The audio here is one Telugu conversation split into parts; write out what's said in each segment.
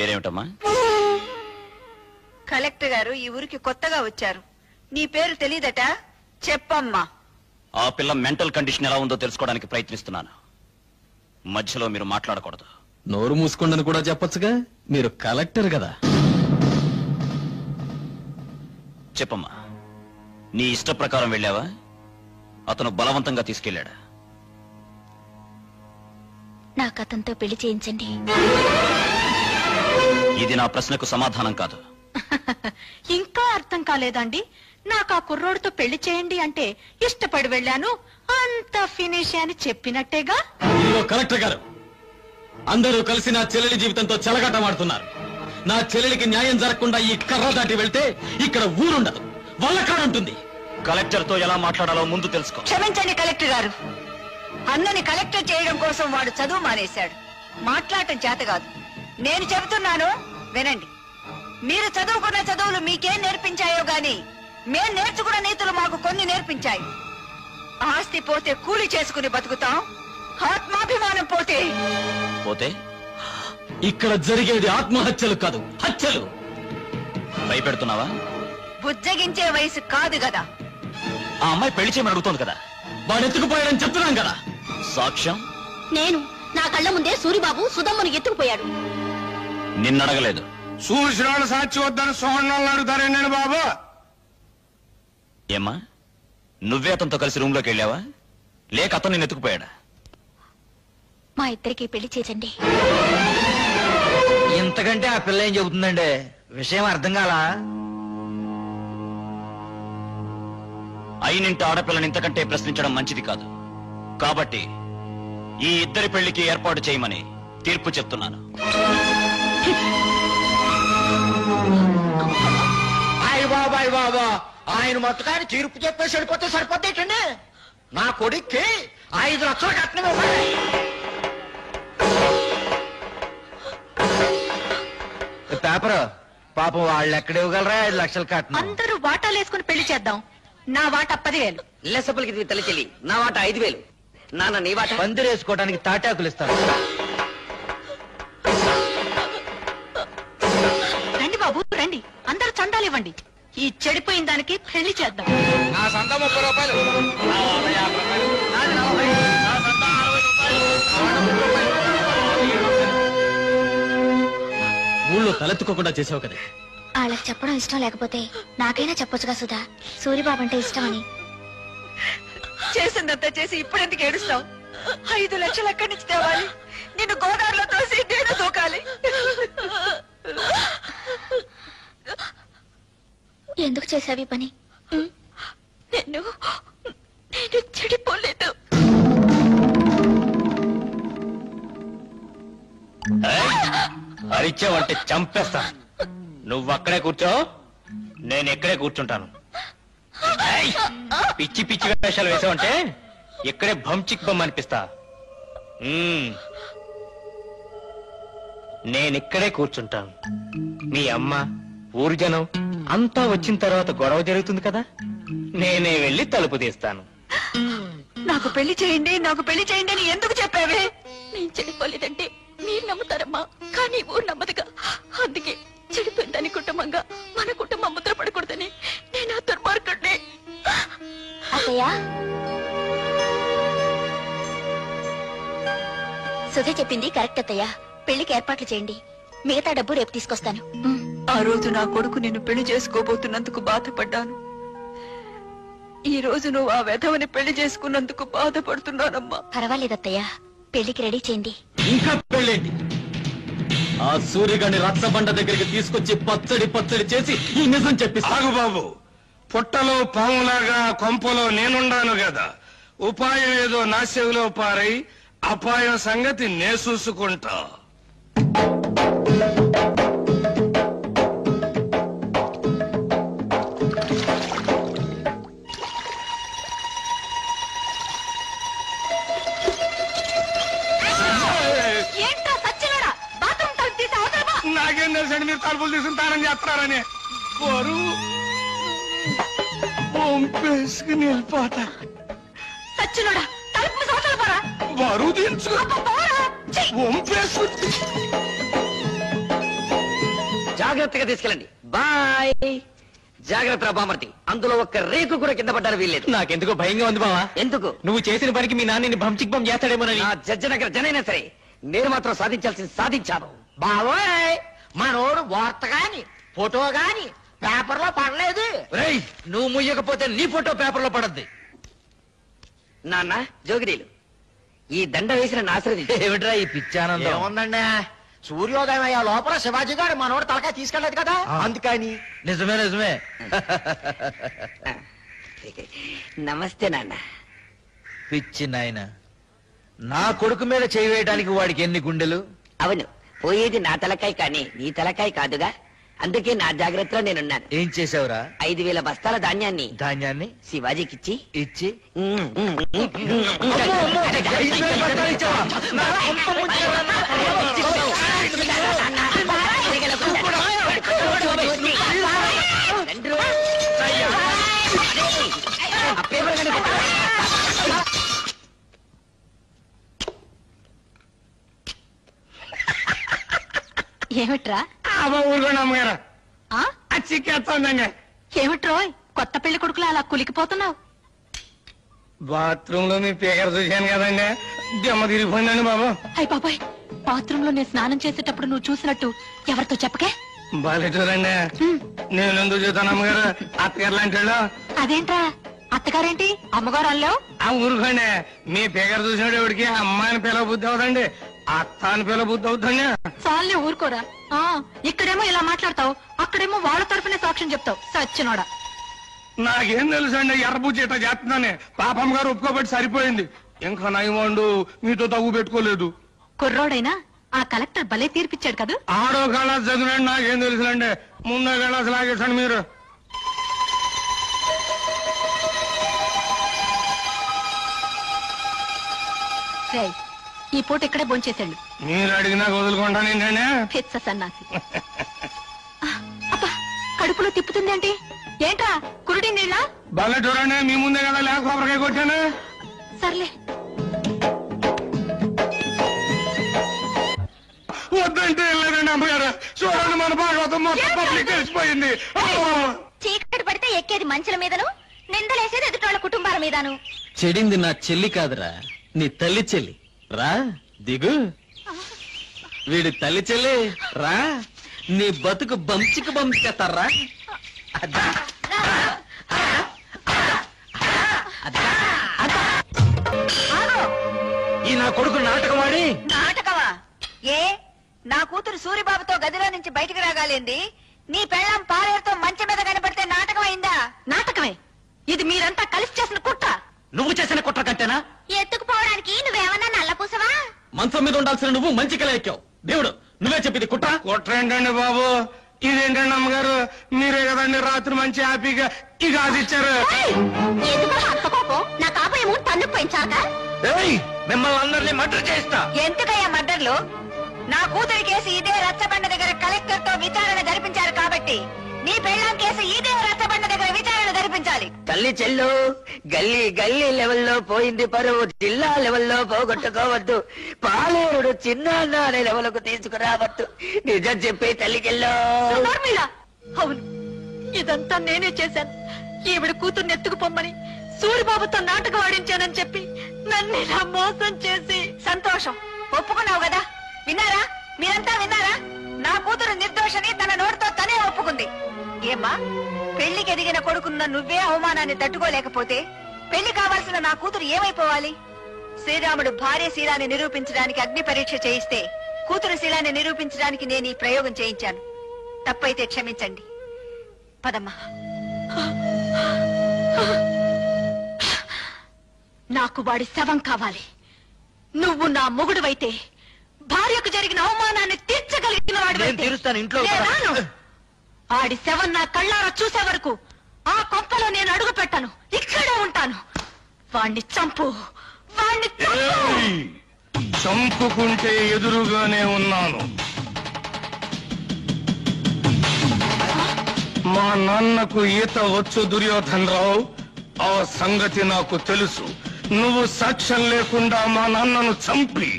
పేరేమిటమ్మా? కలెక్టర్ గారు ఈ ఊరికి కొత్తగా వచ్చారు. నీ పేరు తెలీదట, చెప్పమ్మా. ఆ పిల్ల మెంటల్ కండిషన్ ఎలా ఉందో తెలుసుకోవడానికి ప్రయత్నిస్తున్నాను. మధ్యలో మీరు మాట్లాడకూడదు. నోరు మూసుకోండి కూడా చెప్పొచ్చుగా, మీరు కలెక్టర్ కదా. చెప్పమ్మా, నీ ఇష్ట ప్రకారం వెళ్ళావా? అతను బలవంతంగా తీసుకెళ్లాడా? నాకు అతనితో పెళ్లి చేయించండి. ఇది నా ప్రశ్నకు సమాధానం కాదు. ఇంకా అర్థం కాలేదండి. నాకు ఆ కుర్రోడితో పెళ్లి చేయండి అంటే ఇష్టపడి వెళ్ళాను, అంత ఫినిష్ అని చెప్పినట్టేగా. కలెక్టర్ గారు, అందరూ కలిసి నా చెల్లెలి జీవితంతో చెలగాటమాడుతున్నారు. నా చెల్లెలికి న్యాయం జరగకుండా ఈ కర్ర దాటి వెళ్తే ఇక్కడ ఊరుండదు, వల్లకాడుంటుంది. కలెక్టర్ తో ఎలా మాట్లాడాలో ముందు తెలుసుకో. క్షమించండి కలెక్టర్ గారు, అన్నని కలెక్టర్ చేయడం కోసం వాడు చదువు మానేశాడు. మాట్లాడటం చేత కాదు. నేను చెబుతున్నాను వినండి. మీరు చదువుకున్న చదువులు మీకేం నేర్పించాయో గాని మేం నేర్చుకున్న నీతులు మాకు కొన్ని నేర్పించాయి. ఆస్తి పోతే కూలి చేసుకుని బతుకుతాం, ఆత్మాభిమానం పోతే పోతే ఇక్కడ జరిగేది ఆత్మహత్యలు కాదు, హత్యలు. భయపెడుతున్నావా? బుజ్జగించే వయసు కాదు కదా. ఆ అమ్మాయి పెళ్లి చేయమని అడుగుతోంది కదా. వాడు ఎత్తుకుపోయాడని చెప్తున్నాం కదా. సాక్ష్యం? నేను నా కళ్ళ ముందే సూరిబాబు సుధమ్మను ఎత్తుకుపోయాడు. నిన్నడగలేదు. చూసిన సాక్షి వద్దని సోహన్ అడుగుతారేండి బాబు. ఏమ్మా, నువ్వే అతనితో కలిసి రూమ్ లోకి వెళ్ళావా, లేక అతను నిన్ను ఎత్తుకుపోయాడా? మా ఇద్దరికి పెళ్లి చేయండి. ఇంతకంటే ఆ పిల్ల ఏం చెబుతుందండి? విషయం అర్థం కాలా? అయినింటి ఆడపిల్లని ఇంతకంటే ప్రశ్నించడం మంచిది కాదు. కాబట్టి ఈ ఇద్దరి పెళ్లికి ఏర్పాటు చేయమని తీర్పు చెప్తున్నాను. అయ్య బాబా, ఆయన మొత్తకాన్ని తీర్పు చెప్పేసి వెళ్ళిపోతే సరిపోతేటండి. నా కొడుక్కి 5 లక్షలు కట్నం ఇవ్వాలి. పేపర్ పాపం వాళ్ళు ఎక్కడ ఇవ్వగలరా 5 లక్షలు కట్నం? అందరూ వాటాలు వేసుకుని పెళ్లి చేద్దాం. నా వాట 10,000. లెసపలికి తల్లి చెల్లి, నా వాట 5,000. నాన్న నీ వాట? పందిరేసుకోవడానికి తాటాకులు ఇస్తారు. రండి బాబు రండి, అందరూ చందాలు ఇవ్వండి. ఈ చెడిపోయిన దానికి పెళ్లి చేద్దాం. నా సంత 30 రూపాయలు, నా వాట 50 రూపాయలు, నాది 40, నా సంత 60 రూపాయలు, నా వాట 30 రూపాయలు. ఊళ్ళో తలెత్తుకోకుండా చేసావు కదా. వాళ్ళకి చెప్పడం ఇష్టం లేకపోతే నాకైనా చెప్పొచ్చుగా సుధా, సూరిబాబు అంటే ఇష్టమని. చేసిందంతా చేసి ఇప్పుడెందుకు ఏడుస్తావు? 5 లక్షలు ఎక్కడి నుంచి తేవాలి? నిన్ను గోదావరిలో తోసి నేను దూకాలి. ఎందుకు చేసావి పని? నేను చెడిపోలేదు. అరిచావంటే చంపేస్తా. నువ్వక్కడే కూర్చో, నేను ఇక్కడే కూర్చుంటాను. పిచ్చి పిచ్చి వేషాలు వేసావంటే ఇక్కడే భంచిక్ బొమ్మ అనిపిస్తా. నేనిక్కడే కూర్చుంటాను. మీ అమ్మ, ఊరు జనం అంతా వచ్చిన తర్వాత గొడవ జరుగుతుంది కదా, నేనే వెళ్ళి తలుపు తీస్తాను. నాకు పెళ్లి చేయండి, నాకు పెళ్లి చేయండి అని ఎందుకు చెప్పావే? నేను చెడిపోలేదంటే మీరు నమ్ముతారమ్మా, కానీ ఊరు నమ్మదుగా. అందుకే చెడిపోయిందని కుటుంబంగా మన కుటుంబం ముద్ర పడకూడదని నేను ఆ దుర్మార్గుడిని. అత్తయ్య, సుధ చెప్పింది కరెక్ట్ అత్తయ్య. పెళ్లికి ఏర్పాట్లు చేయండి, మిగతా డబ్బు రేపు తీసుకొస్తాను. ఆ రోజు నా కొడుకు నిన్ను పెళ్లి చేసుకోబోతున్నందుకు బాధపడ్డాను. ఈ రోజు నువ్వు ఆ వెధవని పెళ్లి చేసుకున్నందుకు బాధపడుతున్నానమ్మా. పర్వాలేదత్తయ్య, పెళ్లికి రెడీ చేయండి. ఇంకా పెళ్ళేంటి? ఆ సూర్యగాని రచ్చబండ దగ్గరికి తీసుకొచ్చి పచ్చడి పచ్చడి చేసి ఈ నిజం చెప్పిస్తా. ఆగు బాబు, పుట్టలో పాములాగా కొంపలో నేనుండాను కదా. ఉపాయం ఏదో నా చెవిలో పారై, అపాయం సంగతి నే చూసుకుంటా. నాకేం తెలుసండి మీరు తలుపులు తీసుకుంటారని చెప్తారని. బరువు పంపేసుకుని వెళ్ళిపోతా. సచ్చినోడా, తలుపు సోతలు పోరా. బరువు దించు పోరా. పంపేసుకుని జాగ్రత్తగా తీసుకెళ్ళండి. బాయ్. జాగ్రత్త బామర్తి, అందులో ఒక్క రేకు కూడా కింద పడ్డారు వీల్లేదు. నాకెందుకో భయంగా ఉంది బావా. ఎందుకు? నువ్వు చేసిన పనికి మీ నాన్నని భంచిక్ బం చేస్తాడేమోనని. నా జడ్జనగర జనైనా సరే నేను మాత్రం సాధించాల్సింది సాధించాను. బావోయ్ మనోడు వార్త గాని ఫోటో గాని పేపర్ లో పడలేదు. రేయ్, నువ్వు ముయ్యకపోతే నీ ఫోటో పేపర్ లో పడద్ది. నాన్న జోగిరీలు, ఈ దండ వేసిన ఆశ్రది ఏమిట్రా ఈ పిచ్చానందం? ఏముందండి, సూర్యోదయం అయ్యే లోపల శివాజీ గారు మనోడు తలకాయ తీసుకెళ్లేదు కదా అందుకని. నిజమే నిజమే. నమస్తే నాన్న. పిచ్చి నాయన, నా కొడుకు మీద చేయి వేయడానికి వాడికి ఎన్ని గుండెలు? అవును, పోయేది నా తలకాయ కానీ నీ తలకాయ కాదుగా. అందుకే నా జాగ్రత్తలో నేనున్నాను. ఏం చేసావురా? 5,000 బస్తాల ధాన్యాన్ని ధాన్యాన్ని శివాజీకిచ్చి ఇచ్చి ఏమిట్రా? ఊరుకోండి అమ్మగారు, ఆ? చిక్కేస్తుందండి. ఏమిట్రోయ్ కొత్త పెళ్లి కొడుకులా అలా కులికిపోతున్నావు? బాత్రూమ్ లో మీ పేకర్ చూశాను కదండి, దెమ్మ తిరిగిపోయిందండి బాబు. అయ్య బాబాయ్, బాత్రూమ్ లో నేను స్నానం చేసేటప్పుడు నువ్వు చూసినట్టు ఎవరితో చెప్పకే. బాలేటూరండి. నేను ఎందుకు చూస్తాను అమ్మగారు, అత్తగారు లాంటి వాళ్ళు. అదేంట్రా అత్తగారేంటి అమ్మగారు అల్లావు? ఆ ఊరుకోండి, మీ పేకర్ చూసినట్టు ఎవరికి అమ్మాయిని పిల్ల బుద్ధి అవుతండి, అత్త అని పిల్ల బుద్ధి అవుతుంది. చాలే ఊరుకోరా. ఆ ఇక్కడేమో ఇలా మాట్లాడతావు, అక్కడేమో వాళ్ళ తరపునే సాక్ష్యం చెప్తావు. సచ్చినోడా. నాకేం తెలుసండి, ఎర్రబుజ్జి ఇట్లా చేస్తుందని. పాపం గారు ఒప్పుకోబట్టి సరిపోయింది. ఇంకా నయమండు మీతో తగ్గు పెట్టుకోలేదు. కుర్రోడైనా ఆ కలెక్టర్ భలే తీర్పిచ్చాడు కదా. ఆడో కళాస్ చదివినండి, నాకేం తెలుసులండి. ముందో కళాస్ లాగేసండి మీరు. రేయ్, ఈ పూట ఇక్కడే భోంచేసాడు. మీరు అడిగినా వదులుకుంటాను ఏంటండి. పిచ్చ సన్నాసి. అబ్బా, కడుపులో తిప్పుతుందేంటి? ఏంట్రా కురుడి నీళ్ళ? బాగా చూడండి, మీ ముందే కదా లేక కొబ్బరికాయ కొట్టాను. సర్లే. వద్దంటే లేదండి అమ్మగారు, చూడండి మన భాగవతం మొత్తం పబ్లిక్ తెలిసిపోయింది. చీకటి పడితే ఎక్కేది మంచుల మీదను, నిందలేసేది ఎదుటోళ్ళ కుటుంబాల మీదను. చెడింది నా చెల్లి కాదురా, నీ తల్లి చెల్లి. రా దిగు. వీడి తల్లి చెల్లి రా, నీ బతుకు బంచికి బంచేస్తారా? ఈ నా కొడుకు నాటకమాడి. నాటకమా? ఏ నా కూతురు సూరిబాబుతో గదిలో నుంచి బయటికి రాగాలింది, నీ పెళ్ళం పాలేరుతో మంచం మీద కనపడితే నాటకం అయిందా? నాటకమే. ఇది మీరంతా కలిసి చేసిన కుట్ర. నువ్వు చేసిన కుట్ర కంటేనా? ఎత్తుకుపోవడానికి నువ్వేమన్నా నల్లపూసవా? మంచం మీద ఉండాల్సిన నువ్వు మంచి కల ఎక్కావు. దేవుడు నువ్వే చెప్పింది కుట్ర. కుట్ర ఏంటండి బాబు, ఇదేంటండి అమ్మగారు, మీరే కదండి రాత్రి మంచి హ్యాపీగా ఈ గాజు ఇచ్చారు. ఎందుకు అంత కోపం? నా కాపేమో తన్ను పెంచాక మిమ్మల్ని అందరినీ మర్డర్ చేస్తా. ఎందుకయ్యా మర్డర్లు? నా కూతురి కేసు ఇదే రచ్చబండ దగ్గర కలెక్టర్ తో విచారణ జరిపించారు కాబట్టి నీ పెళ్ళాం కేసు ఇదే రచ్చబండ దగ్గర విచారణ జరిపించాలి. తల్లి చెల్లు, గల్లీ గల్లీ లెవెల్లో పోయింది పరువు, జిల్లా లెవెల్లో పోగొట్టుకోవద్దు. పాలేరుడు చిన్న అనే లెవెల్కు తీసుకురావద్దు. నిజం చెప్పి తల్లి చెల్లు. అవును, ఇదంతా నేనే చేశాను. ఈవిడ కూతుర్ని ఎత్తుకుపోమ్మని సూరిబాబుతో నాటకం ఆడించానని చెప్పి నన్ను ఇలా మోసం చేసి. సంతోషం, ఒప్పుకున్నావు కదా. విన్నారా, మీరంతా విన్నారా? నా కూతురు నిర్దోషని తన నోటితో తనే ఒప్పుకుంది. ఏమ్మా, పెళ్లికి ఎదిగిన కొడుకున్న నువ్వే అవమానాన్ని తట్టుకోలేకపోతే పెళ్లి కావాల్సిన నా కూతురు ఏమైపోవాలి? శ్రీరాముడు భార్య శీలాన్ని నిరూపించడానికి అగ్ని పరీక్ష చేయిస్తే కూతురు శీలాన్ని నిరూపించడానికి నేను ఈ ప్రయోగం చేయించాను. తప్పైతే క్షమించండి. పదమ్మా. నాకు వాడి శవం కావాలి. నువ్వు నా మొగుడువైతే భార్యకు జరిగిన అవమానాన్ని తీర్చగలిగిన నేను తీరుస్తాను. ఇంట్లో వాడు. ఆడి శవం నా కళ్ళారా చూసే వరకు ఆ కొంపలో నేను అడుగు పెట్టాను. ఇక్కడే ఉంటాను. వాణ్ణి చంపు, వాణ్ణి చంపుకుంటే ఎదురుగానే ఉన్నాను. మా నాన్నకు ఈత వచ్చు దుర్యోధన్ రావు, ఆ సంగతి నాకు తెలుసు. నువ్వు సాక్ష్యం లేకుండా మా నాన్నను చంపి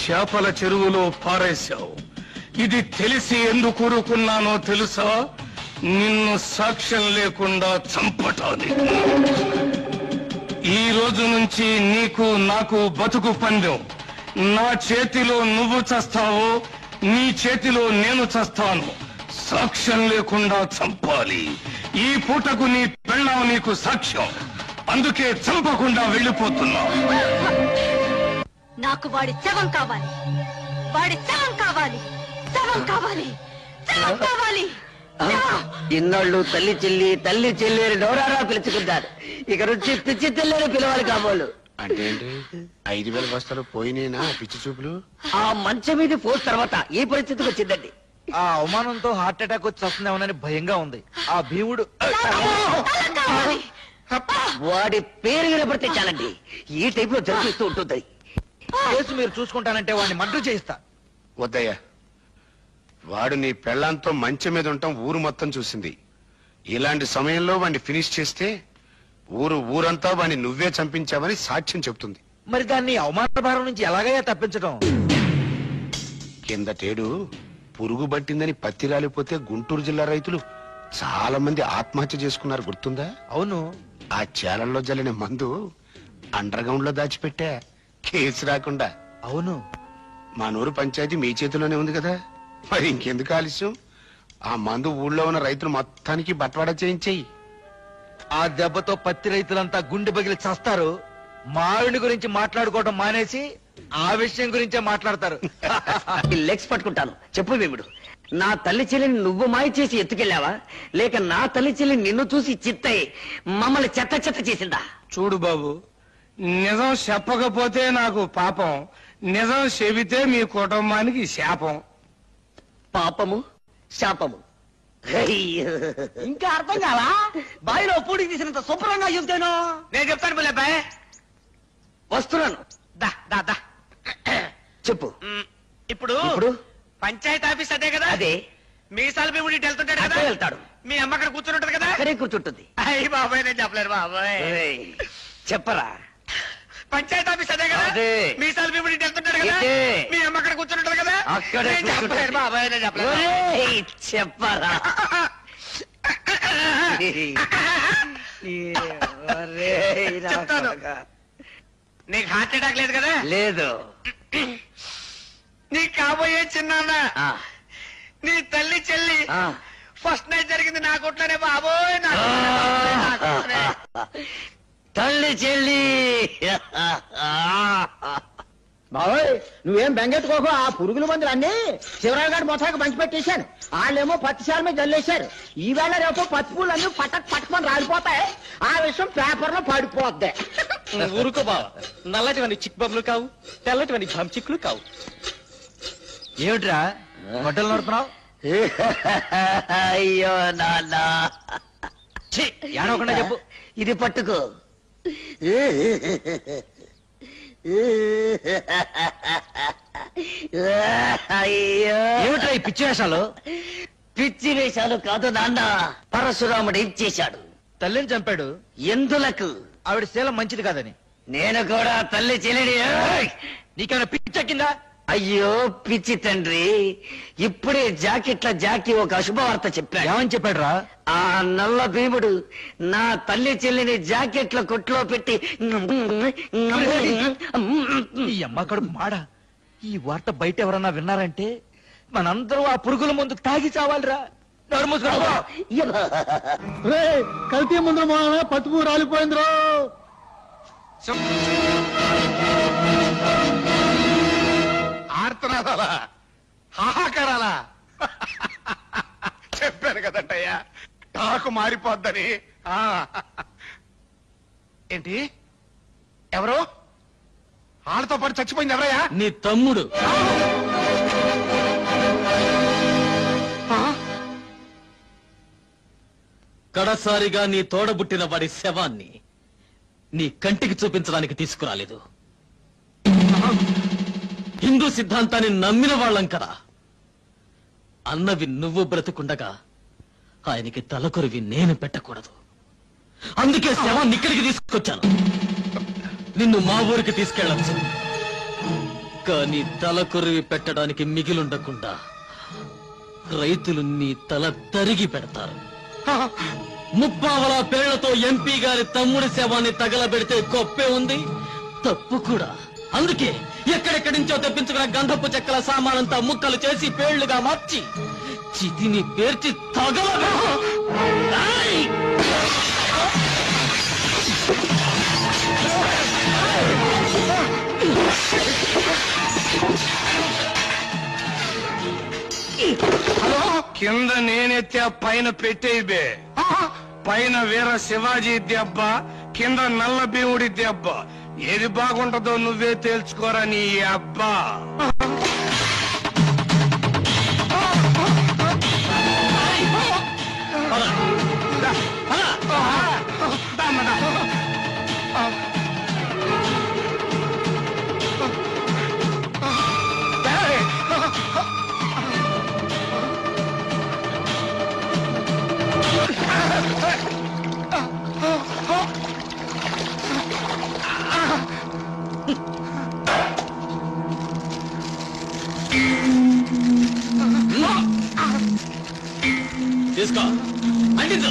చేపల చెరువులో పారేశావు. ఇది తెలిసి ఎందుకు ఊరుకున్నానో తెలుసా? నిన్ను సాక్ష్యం లేకుండా చంపటానికి. ఈ రోజు నుంచి నీకు నాకు బతుకు పందెం. నా చేతిలో నువ్వు చస్తావు, నీ చేతిలో నేను చస్తాను. సాక్ష్యం లేకుండా చంపాలి. ఈ పూటకు నీ పెళ్ళాం నీకు సాక్ష్యం. అందుకే చంపకుండా వెళ్ళిపోతున్నా. నాకు వాడి శవం కావాలి, వాడి శవం కావాలి, శవం కావాలి, శవం కావాలి. ఇన్నాళ్ళు తల్లి చెల్లి అని నోరారా పిలుచుకుంటారు. ఇక నుంచి పిచ్చి తెల్లని పిలవాలి కాబోలు. అంటే ఏంటి? 5,000 బస్తాలు పోయినేనా పిచ్చి చూపులు? ఆ మంచం మీద పోస్ తర్వాత ఈ పరిస్థితికి వచ్చిందండి. ఆ అవమానంతో హార్ట్ అటాక్ వచ్చి వస్తుందేమోనని భయంగా ఉంది. ఆ భీముడు వాడి పేరు వినపడితే చాలండి ఈ టైప్ లో జరిపిస్తూ ఉంటుంది. కేసు మీరు చూసుకుంటానంటే వాడిని మర్డర్ చేయిస్తా. వద్దయ్యా, వాడు నీ పెళ్ళాంతో మంచం మీద ఉండటం ఊరు మొత్తం చూసింది. ఇలాంటి సమయంలో వాడిని ఫినిష్ చేస్తే ఊరంతా వాడిని నువ్వే చంపించావని సాక్ష్యం చెప్తుంది. మరి దాన్ని అవమాన భారం నుంచి ఎలాగయ్యా తప్పించడం? కిందటేడు పురుగు పట్టిందని పత్తి రాలిపోతే గుంటూరు జిల్లా రైతులు చాలా మంది ఆత్మహత్య చేసుకున్నారు, గుర్తుందా? అవును. ఆ చేలల్లో జల్లిన మందు అండర్ గ్రౌండ్ లో దాచిపెట్టా, కేసు రాకుండా. అవును. మా నూరు పంచాయతీ మీ చేతిలోనే ఉంది కదా, మరి ఇంకెందుకు ఆలస్యం? ఆ మందు ఊళ్ళో ఉన్న రైతులు మొత్తానికి బట్వాడా చేయించేయి. ఆ దెబ్బతో పత్తి రైతులంతా గుండె పగిలి చస్తారు. మావిడి గురించి మాట్లాడుకోవడం మానేసి ఆ విషయం గురించే మాట్లాడతారు. లెగ్స్ పట్టుకుంటాను. చెప్పు భీముడు, నా తల్లి చెల్లిని నువ్వు మాయ చేసి ఎత్తుకెళ్ళావా, లేక నా తల్లి చెల్లి నిన్ను చూసి చిత్తయి మమ్మల్ని చెత్త చెత్త చేసిందా? చూడు బాబు, నిజం చెప్పకపోతే నాకు పాపం, నిజం చెబితే మీ కుటుంబానికి శాపం. పాపము శాపము ఇంకా అర్థం కాలా? బావిలో పూడి తీసినంత శుభ్రంగా చెప్తాను. నేను చెప్తాను బుల్లబ్బాయ్. వస్తున్నాను. దా దా దా. చెప్పు. ఇప్పుడు ఇప్పుడు పంచాయతీ ఆఫీస్ అదే కదా? అదే. మీసాల భీముడి వెళ్తుంటాడు కదా? అదే వెళ్తాడు. మీ అమ్మ అక్కడ కూర్చుని ఉంటది కదా? అక్కడే కూర్చుంటుంది. అయ్యి బాబాయ్, నేను చెప్పలేరు బాబాయ్. ఏయ్, చెప్పరా. పంచాయతీ ఆఫీస్ అదే కదా? అదే. మీసాల భీముడి వెళ్తుంటాడు కదా? ఇదే. మీ అమ్మ అక్కడ కూర్చుని ఉంటది కదా? అక్కడే నేను చెప్పలేరు కూర్చుంటుంది. బాబాయ్, నేను చెప్పలేరు. ఒరేయ్, చెప్పరా. ఒరేయ్, నా చెప్తాను. కొడుకా. నీకు హార్ట్ అటాక్ లేదు కదా? లేదు. నీకు కాబోయే చిన్నాన్న, ఆ, నీ తల్లి చెల్లి ఆ. ఫస్ట్ నైట్ జరిగింది నా కొట్లోనే బాబోయ్. నా కొట్లోనే. తల్లి చెల్లి. బాబోయ్, నువ్వేం బెంగెట్టుకోకు. ఆ పురుగుల మందులు అన్ని శివరావు గారి మొత్తానికి పంచి పెట్టేశాను. వాళ్ళేమో పత్తిశాల మీద జల్లేశారు. ఈవేళ రేపు పత్తి పూలు అన్ని పట్టుకొని రాలిపోతాయి. ఆ విషయం పేపర్ లో పడిపోద్ది. ఊరుకో బావా, నల్లటివన్నీ చిక్ బొమ్మలు కావు, తెల్లటివన్నీ చిక్కులు కావు. ఏమిట్రా గొడ్డలు నడుపుతున్నావు? అయ్యో నాన్న, ఏడవకుండా చెప్పు. ఇది పట్టుకో. అయ్యో, ఏమిట్రా ఈ పిచ్చి వేషాలు? పిచ్చి వేషాలు కాదు నాన్న, పరశురాముడు ఇచ్చేశాడు. తల్లిని చంపాడు ఎందులకు? ఆవిడ శీలం మంచిది కాదని. నేను కూడా తల్లి చెల్లిని. నీకేమైనా పిచ్చెక్కిందా? అయ్యో పిచ్చి తండ్రి, ఇప్పుడే జాకీ ఒక అశుభవార్త చెప్పాడు. ఏమని చెప్పాడు రా? ఆ నల్ల భీముడు నా తల్లి చెల్లిని జాకెట్ల కొట్లో పెట్టి ఈ అమ్మ కడుపు మాడ. ఈ వార్త బయట ఎవరన్నా విన్నారంటే మనందరూ ఆ పురుగుల ముందు తాగి చావాలిరా. నోరు మూసుకో. కల్తీ ముందు పత్తి పూ రాలిపోయిందిరో. ఆర్తనాదాలా, హాహాకారాలా? చెప్పాను కదంటయ్యా, టాకు మారిపోద్దని. ఏంటి? ఎవరు? వాళ్ళతో పాటు చచ్చిపోయింది ఎవరయ్యా? నీ తమ్ముడు. కడసారిగా నీ తోడబుట్టిన వాడి శవాన్ని నీ కంటికి చూపించడానికి తీసుకురాలేదు. హిందూ సిద్ధాంతాన్ని నమ్మిన వాళ్ళం కదా. అన్నవి నువ్వు బ్రతుకుండగా ఆయనకి తలకొరివి నేను పెట్టకూడదు. అందుకే శవాన్ని ఇక్కడికి తీసుకొచ్చాను. నిన్ను మా ఊరికి తీసుకెళ్ళచ్చు, కానీ తలకొరివి పెట్టడానికి మిగిలుండకుండా రైతులు నీ తల తరిగి పెడతారు. ముప్పావల పేళ్లతో ఎంపీ గారి తమ్ముడి శవాన్ని తగలబెడితే గొప్పే ఉంది, తప్పు కూడా. అందుకే ఎక్కడెక్కడి నుంచో తెప్పించుకున్న గంధపు చెక్కల సామానంతా ముక్కలు చేసి పేళ్లుగా మార్చి చితిని పేర్చి తగలబెట్టు. కింద నేనెత్తే పైన పెట్టేబే. పైన వీర శివాజీ దెబ్బ, కింద నల్ల భీముడి దెబ్బ. ఏది బాగుంటుందో నువ్వే తేల్చుకోరా నీ అబ్బా. తీసుకో, అంటించు.